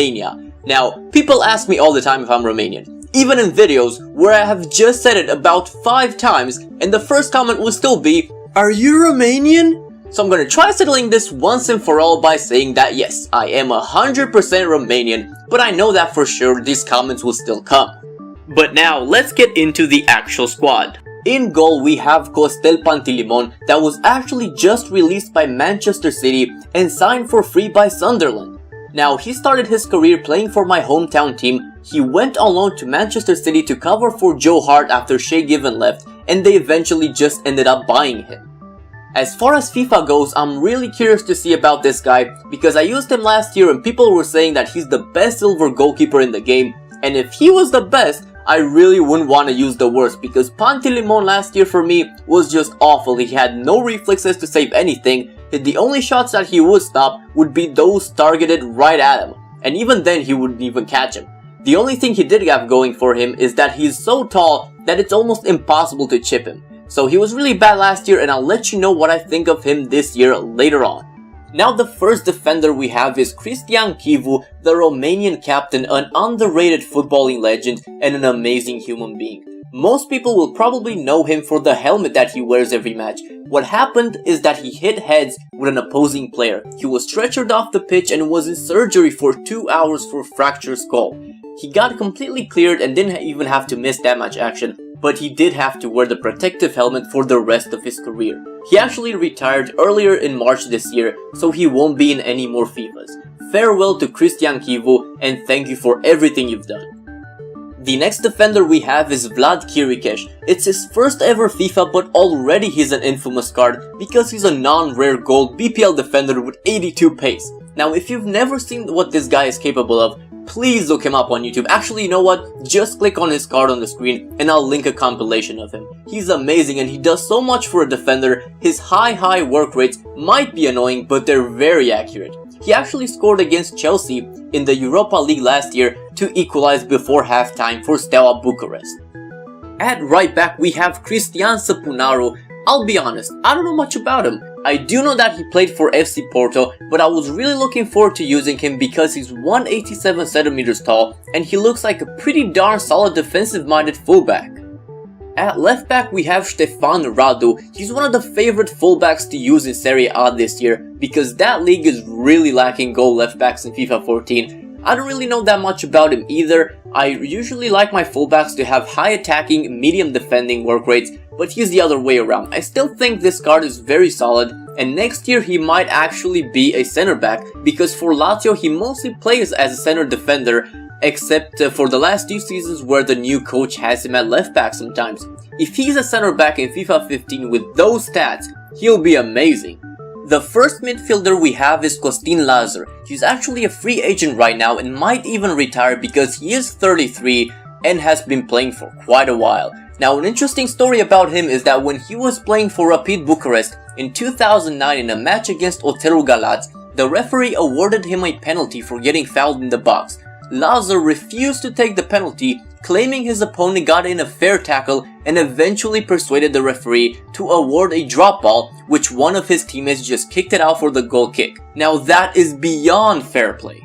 Romania. Now, people ask me all the time if I'm Romanian, even in videos where I have just said it about 5 times and the first comment will still be, "Are you Romanian?" So I'm gonna try settling this once and for all by saying that yes, I am 100% Romanian, but I know that for sure these comments will still come. But now, let's get into the actual squad. In goal, we have Costel Pantilimon that was actually just released by Manchester City and signed for free by Sunderland. Now, he started his career playing for my hometown team. He went on loan to Manchester City to cover for Joe Hart after Shay Given left, and they eventually just ended up buying him. As far as FIFA goes, I'm really curious to see about this guy because I used him last year and people were saying that he's the best silver goalkeeper in the game, and if he was the best, I really wouldn't want to use the worst because Pantilimon last year for me was just awful. He had no reflexes to save anything. The only shots that he would stop would be those targeted right at him, and even then he wouldn't even catch him. The only thing he did have going for him is that he's so tall that it's almost impossible to chip him. So he was really bad last year, and I'll let you know what I think of him this year later on. Now the first defender we have is Cristian Chivu, the Romanian captain, an underrated footballing legend and an amazing human being. Most people will probably know him for the helmet that he wears every match. What happened is that he hit heads with an opposing player. He was stretchered off the pitch and was in surgery for 2 hours for fractured skull. He got completely cleared and didn't even have to miss that much action, but he did have to wear the protective helmet for the rest of his career. He actually retired earlier in March this year, so he won't be in any more FIFAs. Farewell to Cristian Chivu, and thank you for everything you've done. The next defender we have is Vlad Chiricheș. It's his first ever FIFA, but already he's an infamous card because he's a non-rare gold BPL defender with 82 pace. Now if you've never seen what this guy is capable of, please look him up on YouTube. Actually, you know what? Just click on his card on the screen and I'll link a compilation of him. He's amazing and he does so much for a defender. His high work rates might be annoying, but they're very accurate. He actually scored against Chelsea in the Europa League last year to equalize before halftime for Steaua Bucharest. At right back we have Cristian Săpunaru. I'll be honest, I don't know much about him. I do know that he played for FC Porto, but I was really looking forward to using him because he's 187 centimeters tall and he looks like a pretty darn solid defensive-minded fullback. At left back we have Ștefan Radu. He's one of the favorite fullbacks to use in Serie A this year because that league is really lacking goal left backs in FIFA 14. I don't really know that much about him either. I usually like my fullbacks to have high attacking, medium defending work rates, but he's the other way around. I still think this card is very solid, and next year he might actually be a center back because for Lazio he mostly plays as a center defender, except for the last 2 seasons where the new coach has him at left back sometimes. If he's a center back in FIFA 15 with those stats, he'll be amazing. The first midfielder we have is Costin Lazar. He's actually a free agent right now and might even retire because he is 33 and has been playing for quite a while. Now an interesting story about him is that when he was playing for Rapid Bucharest in 2009 in a match against Oteru Galați, the referee awarded him a penalty for getting fouled in the box. Lazar refused to take the penalty, claiming his opponent got in a fair tackle and eventually persuaded the referee to award a drop ball, which one of his teammates just kicked it out for the goal kick. Now that is beyond fair play.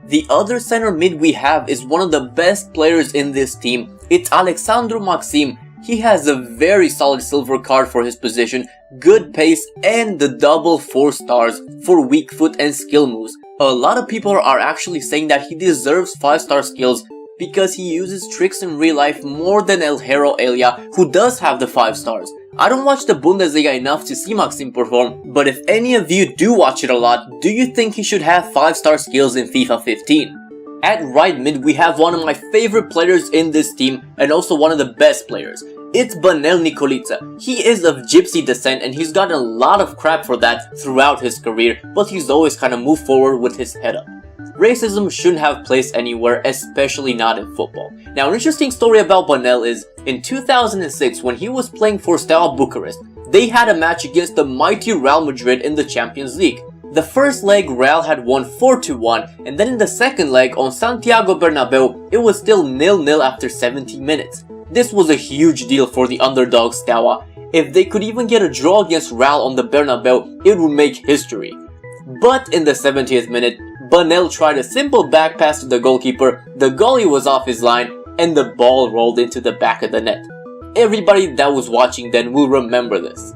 The other center mid we have is one of the best players in this team. It's Alexandru Maxim. He has a very solid silver card for his position, good pace, and the double 4 stars for weak foot and skill moves. A lot of people are actually saying that he deserves 5-star skills because he uses tricks in real life more than El Hero Elia, who does have the 5 stars. I don't watch the Bundesliga enough to see Maxim perform, but if any of you do watch it a lot, do you think he should have 5-star skills in FIFA 15? At right mid we have one of my favorite players in this team and also one of the best players. It's Bănel Nicoliță. He is of gypsy descent and he's gotten a lot of crap for that throughout his career, but he's always kind of moved forward with his head up. Racism shouldn't have place anywhere, especially not in football. Now an interesting story about Bănel is, in 2006 when he was playing for Steaua Bucharest, they had a match against the mighty Real Madrid in the Champions League. The first leg Real had won 4-1, and then in the second leg on Santiago Bernabeu, it was still 0-0 after 70 minutes. This was a huge deal for the underdog Steaua. If they could even get a draw against Real on the Bernabeu, it would make history. But in the 70th minute, Banel tried a simple back pass to the goalkeeper, the goalie was off his line, and the ball rolled into the back of the net. Everybody that was watching then will remember this.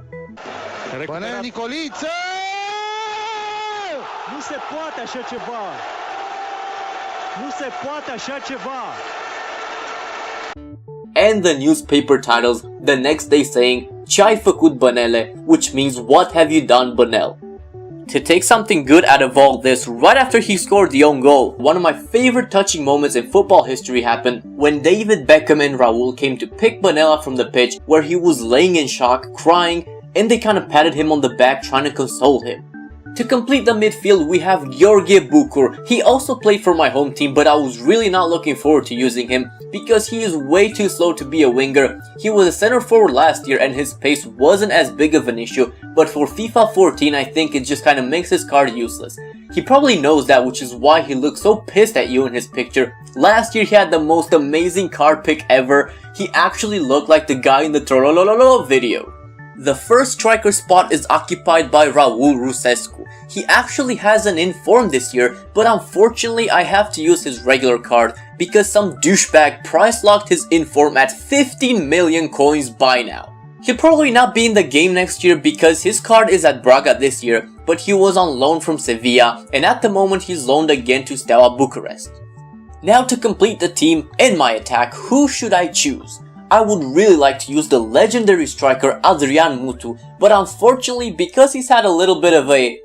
Banel Nicoliță! Nu se poate așa ceva! Nu se poate așa ceva! And the newspaper titles the next day saying, "Ce-ai făcut, Banele?" which means, "What have you done, Banel?" To take something good out of all this, right after he scored the own goal, one of my favorite touching moments in football history happened when David Beckham and Raul came to pick Banel up from the pitch where he was laying in shock, crying, and they kind of patted him on the back trying to console him. To complete the midfield, we have Gheorghe Bucur. He also played for my home team, but I was really not looking forward to using him because he is way too slow to be a winger. He was a center forward last year and his pace wasn't as big of an issue, but for FIFA 14 I think it just kind of makes his card useless. He probably knows that, which is why he looks so pissed at you in his picture. Last year he had the most amazing card pick ever. He actually looked like the guy in the Trololololo video. The first striker spot is occupied by Raul Rusescu. He actually has an inform this year, but unfortunately I have to use his regular card because some douchebag price locked his inform at 15 million coins by now. He'll probably not be in the game next year because his card is at Braga this year, but he was on loan from Sevilla and at the moment he's loaned again to Steaua Bucharest. Now to complete the team and my attack, who should I choose? I would really like to use the legendary striker Adrian Mutu, but unfortunately because he's had a little bit of a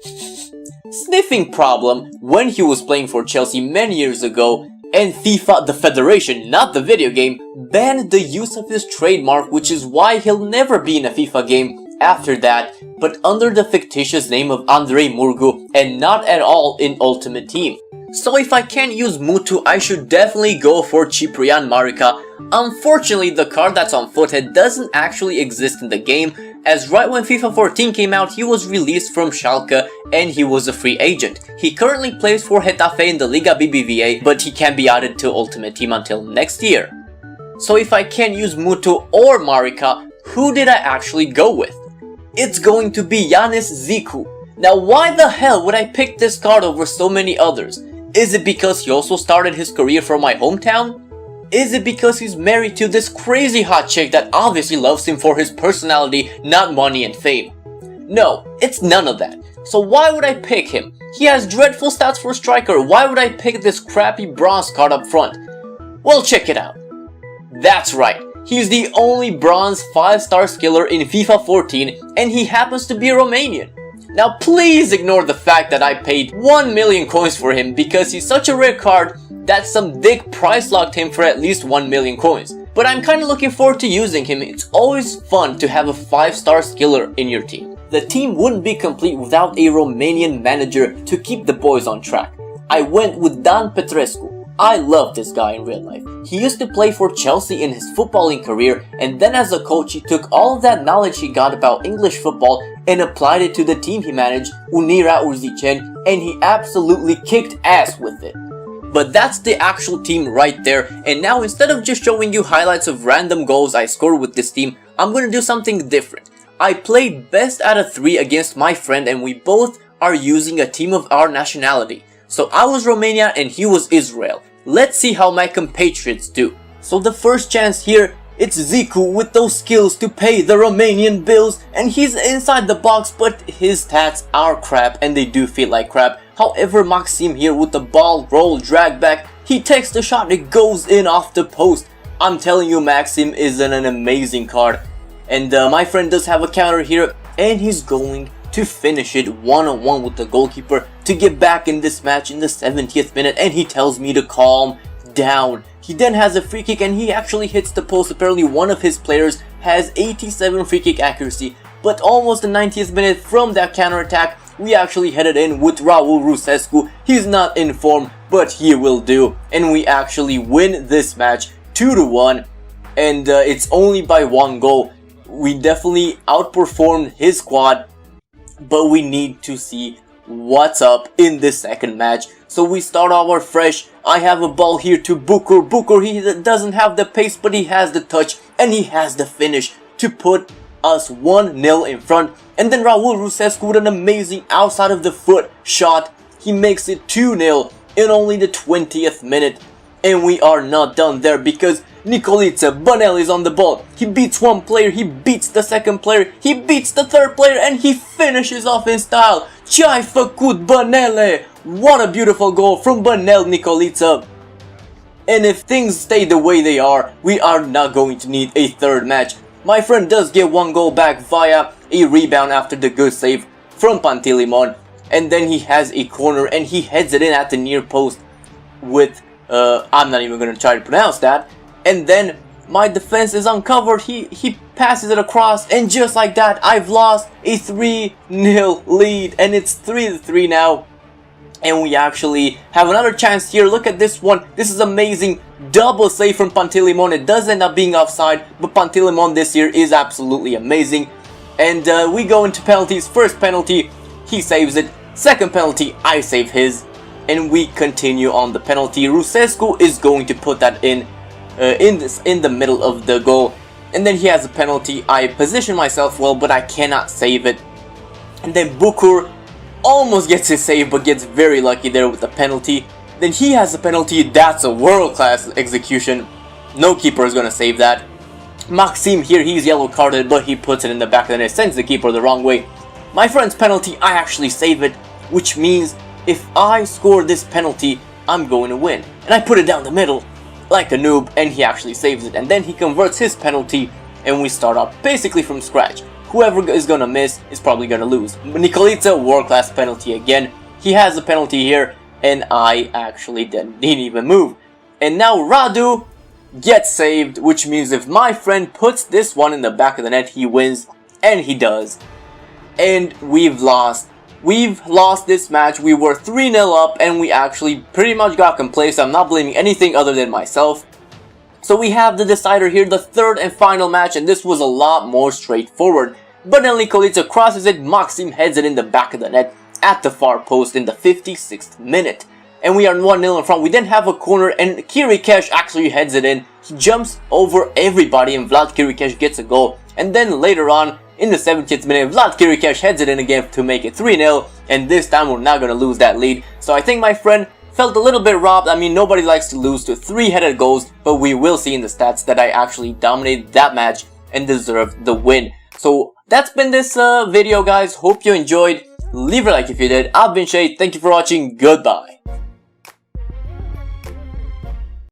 sniffing problem when he was playing for Chelsea many years ago, and FIFA, the federation, not the video game, banned the use of his trademark, which is why he'll never be in a FIFA game after that, but under the fictitious name of Andrei Murgu and not at all in Ultimate Team. So if I can't use Mutu, I should definitely go for Ciprian Marica. Unfortunately, the card that's on Foothead doesn't actually exist in the game, as right when FIFA 14 came out, he was released from Schalke and he was a free agent. He currently plays for Getafe in the Liga BBVA, but he can't be added to Ultimate Team until next year. So if I can't use Mutu or Marica, who did I actually go with? It's going to be Yanis Ziku. Now why the hell would I pick this card over so many others? Is it because he also started his career from my hometown? Is it because he's married to this crazy hot chick that obviously loves him for his personality, not money and fame? No, it's none of that. So why would I pick him? He has dreadful stats for striker. Why would I pick this crappy bronze card up front? Well, check it out. That's right. He's the only bronze 5-star skiller in FIFA 14 and he happens to be a Romanian. Now please ignore the fact that I paid 1 million coins for him because he's such a rare card that some dick price locked him for at least 1 million coins. But I'm kinda looking forward to using him. It's always fun to have a 5-star skiller in your team. The team wouldn't be complete without a Romanian manager to keep the boys on track. I went with Dan Petrescu. I love this guy in real life. He used to play for Chelsea in his footballing career, and then as a coach he took all of that knowledge he got about English football and applied it to the team he managed, Unirea Urziceni, and he absolutely kicked ass with it. But that's the actual team right there, and now instead of just showing you highlights of random goals I scored with this team, I'm gonna do something different. I played best out of 3 against my friend and we both are using a team of our nationality. So I was Romania and he was Israel. Let's see how my compatriots do. So the first chance here, it's Ziku with those skills to pay the Romanian bills, and he's inside the box, but his stats are crap and they do feel like crap. However, Maxim here with the ball roll drag back, he takes the shot, it goes in off the post. I'm telling you, Maxim is an amazing card. And my friend does have a counter here and he's going to finish it one-on-one with the goalkeeper to get back in this match in the 70th minute, and he tells me to calm down. He then has a free kick and he actually hits the post. Apparently one of his players has 87 free kick accuracy, but almost the 90th minute from that counter attack we actually headed in with Raul Rusescu. He's not in form, but he will do, and we actually win this match 2-1, and it's only by 1 goal. We definitely outperformed his squad, but we need to see what's up in this second match. So we start our fresh. I have a ball here to Bucur. Bucur, he doesn't have the pace, but he has the touch and he has the finish to put us 1-0 in front. And then Raul Rusescu with an amazing outside of the foot shot he makes it 2-0 in only the 20th minute. And we are not done there because Nikolica Banelli is on the ball. He beats one player, he beats the second player, he beats the third player, and he finishes off in style. Ce-ai făcut, Banele? What a beautiful goal from Banel Nikolica. And if things stay the way they are, we are not going to need a third match. My friend does get one goal back via a rebound after the good save from Pantilimon. And then he has a corner and he heads it in at the near post with, I'm not even going to try to pronounce that. And then my defense is uncovered, he passes it across, and just like that, I've lost a 3-0 lead, and it's 3-3 now. And we actually have another chance here. Look at this one. This is amazing. Double save from Pantilimon. It does end up being offside, but Pantilimon this year is absolutely amazing. And we go into penalties. First penalty, he saves it. Second penalty, I save his. And we continue on the penalty. Rusescu is going to put that in the middle of the goal. And then he has a penalty. I position myself well, but I cannot save it. And then Bukur almost gets his save, but gets very lucky there with the penalty. Then he has a penalty. That's a world-class execution. No keeper is going to save that. Maxim here, he's yellow carded, but he puts it in the back of the net, sends the keeper the wrong way. My friend's penalty, I actually save it, which means if I score this penalty, I'm going to win. And I put it down the middle like a noob, and he actually saves it. And then he converts his penalty, and we start off basically from scratch. Whoever is going to miss is probably going to lose. Nikolica, world-class penalty again. He has a penalty here, and I actually didn't even move. And now Radu gets saved, which means if my friend puts this one in the back of the net, he wins, and he does. And we've lost. We've lost this match. We were 3-0 up, and we actually pretty much got complacent. I'm not blaming anything other than myself. So we have the decider here, the third and final match, and this was a lot more straightforward. But then Nikolica crosses it, Maxim heads it in the back of the net at the far post in the 56th minute. And we are 1-0 in front. We then have a corner, and Kirikesh actually heads it in. He jumps over everybody, and Vlad Kirikesh gets a goal. And then later on, in the 70th minute, Vlad Kirikesh heads it in again to make it 3-0. And this time, we're not going to lose that lead. So I think my friend felt a little bit robbed. I mean, nobody likes to lose to 3-headed goals, but we will see in the stats that I actually dominated that match and deserved the win. So that's been this video, guys. Hope you enjoyed. Leave a like if you did. I've been Shay. Thank you for watching. Goodbye.